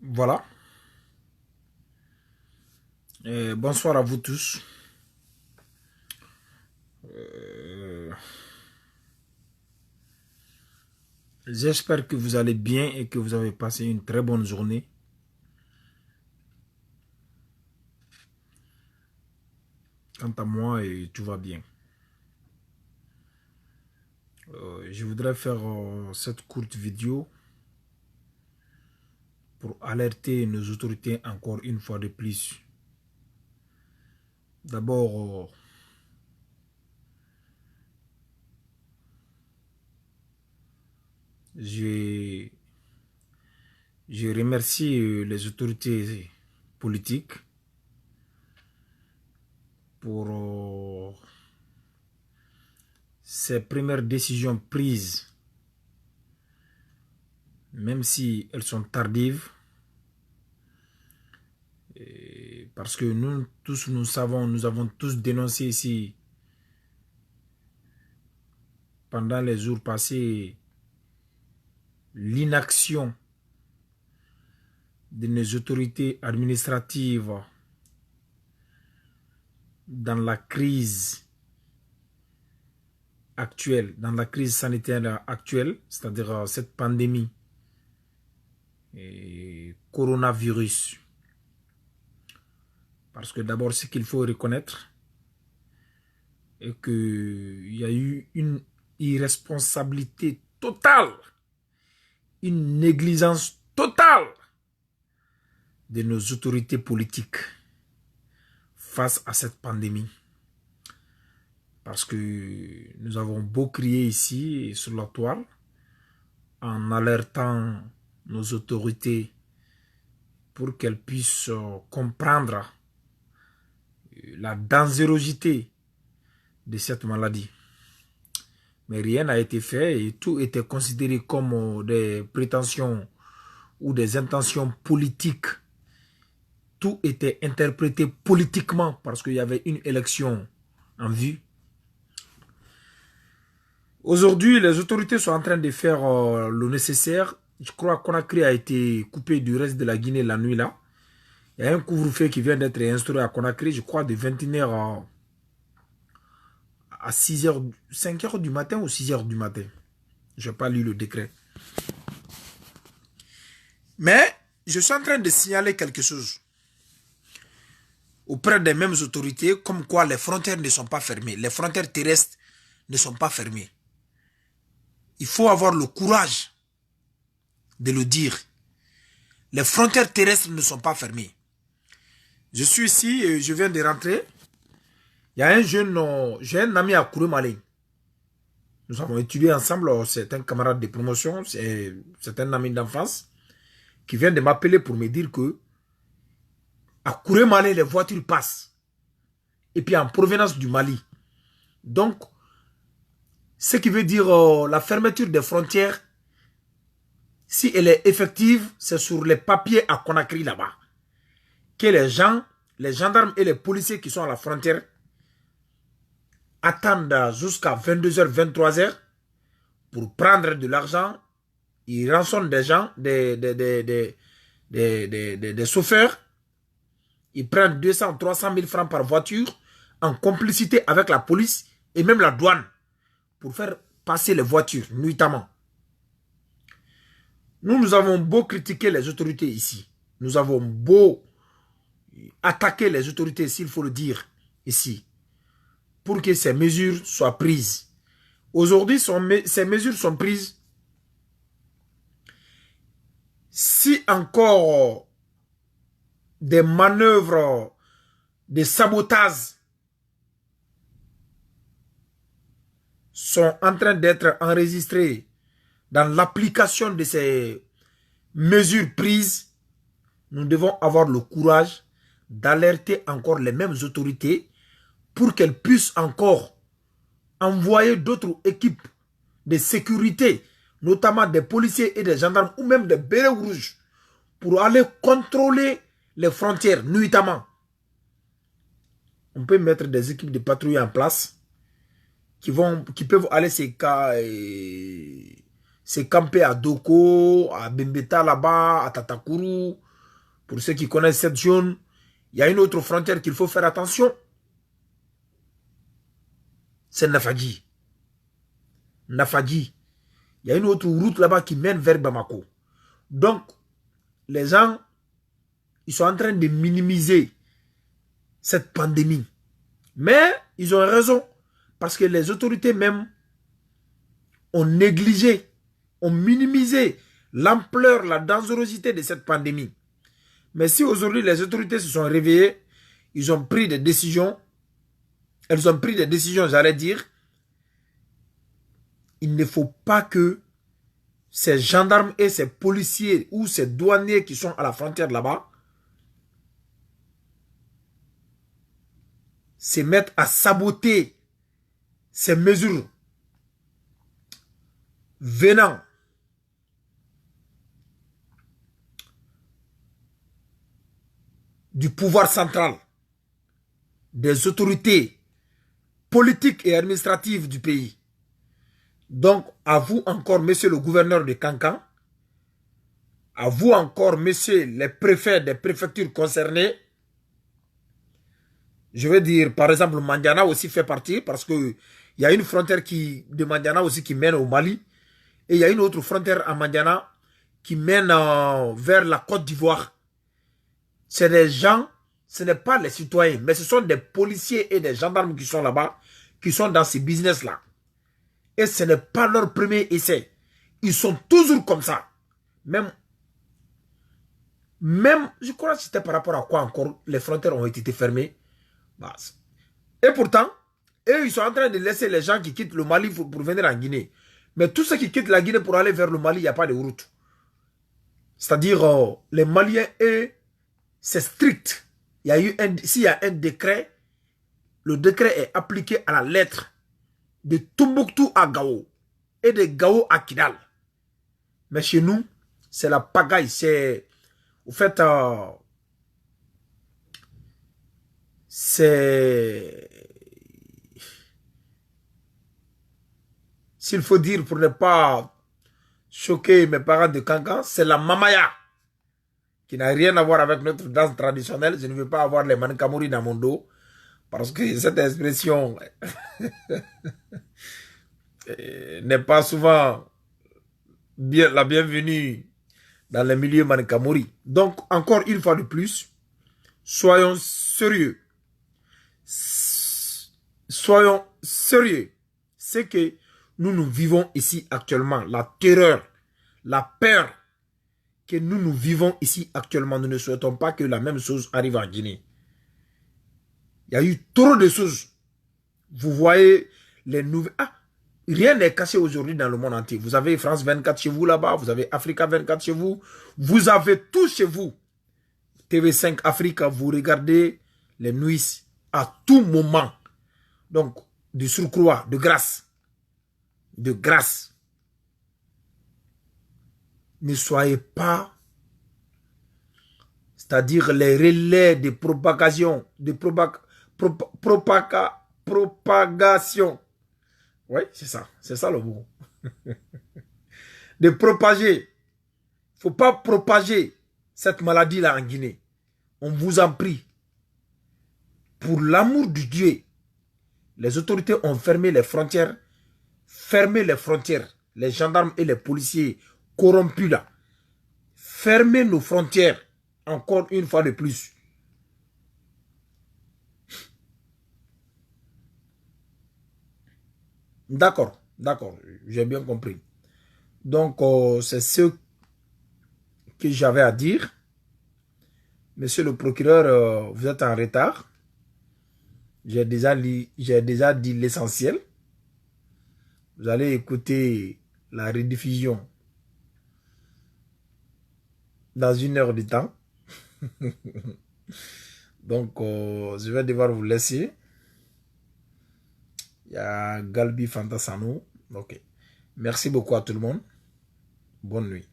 Voilà. Bonsoir à vous tous. Euh, J'espère que vous allez bien et que vous avez passé une très bonne journée. Quant à moi, tout va bien. Je voudrais faire cette courte vidéo pour alerter nos autorités encore une fois de plus. D'abord, je, je remercie les autorités politiques pour ces premières décisions prises, même si elles sont tardives. Parce que nous tous, nous avons tous dénoncé ici, pendant les jours passés, l'inaction de nos autorités administratives dans la crise actuelle, dans la crise sanitaire actuelle, c'est-à-dire cette pandémie et coronavirus. Parce que d'abord, ce qu'il faut reconnaître est qu'il y a eu une irresponsabilité totale, une négligence totale de nos autorités politiques face à cette pandémie. Parce que nous avons beau crier ici sur la toile en alertant nos autorités pour qu'elles puissent comprendre la dangerosité de cette maladie. Mais rien n'a été fait et tout était considéré comme des prétentions ou des intentions politiques. Tout était interprété politiquement parce qu'il y avait une élection en vue. Aujourd'hui, les autorités sont en train de faire le nécessaire. Je crois que Conakry a été coupé du reste de la Guinée la nuit là. Il y a un couvre-feu qui vient d'être instauré à Conakry, je crois de 21h à 6h, 5h du matin ou 6h du matin. Je n'ai pas lu le décret. Mais je suis en train de signaler quelque chose auprès des mêmes autorités, comme quoi les frontières ne sont pas fermées. Les frontières terrestres ne sont pas fermées. Il faut avoir le courage de le dire. Les frontières terrestres ne sont pas fermées. Je suis ici et je viens de rentrer. Il y a un jeune, j'ai un ami à Kouroumalé. Nous avons étudié ensemble, c'est un camarade de promotion, c'est un ami d'enfance qui vient de m'appeler pour me dire que à Kouroumalé, les voitures passent. Et puis en provenance du Mali. Donc, ce qui veut dire la fermeture des frontières, si elle est effective, c'est sur les papiers à Conakry là-bas. Que les gens, les gendarmes et les policiers qui sont à la frontière attendent jusqu'à 22h, 23h pour prendre de l'argent. Ils rançonnent des gens, des chauffeurs. Ils prennent 200, 300 000 francs par voiture en complicité avec la police et même la douane pour faire passer les voitures nuitamment. Nous avons beau critiquer les autorités ici. Nous avons beau attaquer les autorités, s'il faut le dire, ici, pour que ces mesures soient prises. Aujourd'hui, ces mesures sont prises. Si encore des manœuvres de sabotage sont en train d'être enregistrées dans l'application de ces mesures prises, nous devons avoir le courage d'alerter encore les mêmes autorités pour qu'elles puissent encore envoyer d'autres équipes de sécurité, notamment des policiers et des gendarmes ou même des bérets rouges, pour aller contrôler les frontières nuitamment. On peut mettre des équipes de patrouille en place qui peuvent aller se camper à Doko, à Bembeta là-bas, à Tatakourou, Pour ceux qui connaissent cette zone, il y a une autre frontière qu'il faut faire attention. C'est Nafadji. Nafadji. Il y a une autre route là-bas qui mène vers Bamako. Donc, les gens, ils sont en train de minimiser cette pandémie. Mais ils ont raison. Parce que les autorités même ont négligé, ont minimisé l'ampleur, la dangerosité de cette pandémie. Mais si aujourd'hui les autorités se sont réveillées, ils ont pris des décisions, elles ont pris des décisions, j'allais dire, il ne faut pas que ces gendarmes et ces policiers ou ces douaniers qui sont à la frontière là-bas se mettent à saboter ces mesures venant du pouvoir central, des autorités politiques et administratives du pays. Donc, à vous encore, monsieur le gouverneur de Kankan, à vous encore, monsieur les préfets des préfectures concernées, je veux dire, par exemple, Mandiana aussi fait partie, parce qu'il y a une frontière de Mandiana aussi qui mène au Mali, et il y a une autre frontière à Mandiana qui mène vers la Côte d'Ivoire. C'est des gens, ce n'est pas les citoyens, mais ce sont des policiers et des gendarmes qui sont là-bas, qui sont dans ces business-là. Et ce n'est pas leur premier essai. Ils sont toujours comme ça. Même je crois que c'était par rapport à quoi encore les frontières ont été fermées. Et pourtant, eux, ils sont en train de laisser les gens qui quittent le Mali pour venir en Guinée. Mais tous ceux qui quittent la Guinée pour aller vers le Mali, il n'y a pas de route. C'est-à-dire, les Maliens, eux, c'est strict. S'il y a un décret, le décret est appliqué à la lettre de Tombouctou à Gao et de Gao à Kidal. Mais chez nous, c'est la pagaille. C'est, au fait, c'est, s'il faut dire pour ne pas choquer mes parents de Kankan, c'est la mamaya qui n'a rien à voir avec notre danse traditionnelle. Je ne veux pas avoir les mankamori dans mon dos parce que cette expression n'est pas souvent la bienvenue dans les milieux mankamori. Donc, encore une fois de plus, soyons sérieux. Soyons sérieux. C'est que nous vivons ici actuellement. La terreur, la peur que nous vivons ici actuellement. Nous ne souhaitons pas que la même chose arrive en Guinée. Il y a eu trop de choses. Vous voyez les nouvelles... Rien n'est caché aujourd'hui dans le monde entier. Vous avez France 24 chez vous là-bas, vous avez Africa 24 chez vous, vous avez tout chez vous. TV5 Afrique, vous regardez les nuits à tout moment. Donc, de surcroît, de grâce. De grâce. Ne soyez pas, c'est-à-dire les relais de propagation, propagation. Oui, c'est ça le mot. De propager. Il ne faut pas propager cette maladie-là en Guinée. On vous en prie. Pour l'amour de Dieu, les autorités ont fermé les frontières. Fermez les frontières. Les gendarmes et les policiers corrompus là. Fermez nos frontières. Encore une fois de plus. D'accord, j'ai bien compris. Donc, c'est ce que j'avais à dire. Monsieur le procureur, vous êtes en retard. J'ai déjà dit l'essentiel. Vous allez écouter la rediffusion dans 1 heure de temps. Donc, je vais devoir vous laisser. Il y a Galbi Fantasano. Ok. Merci beaucoup à tout le monde. Bonne nuit.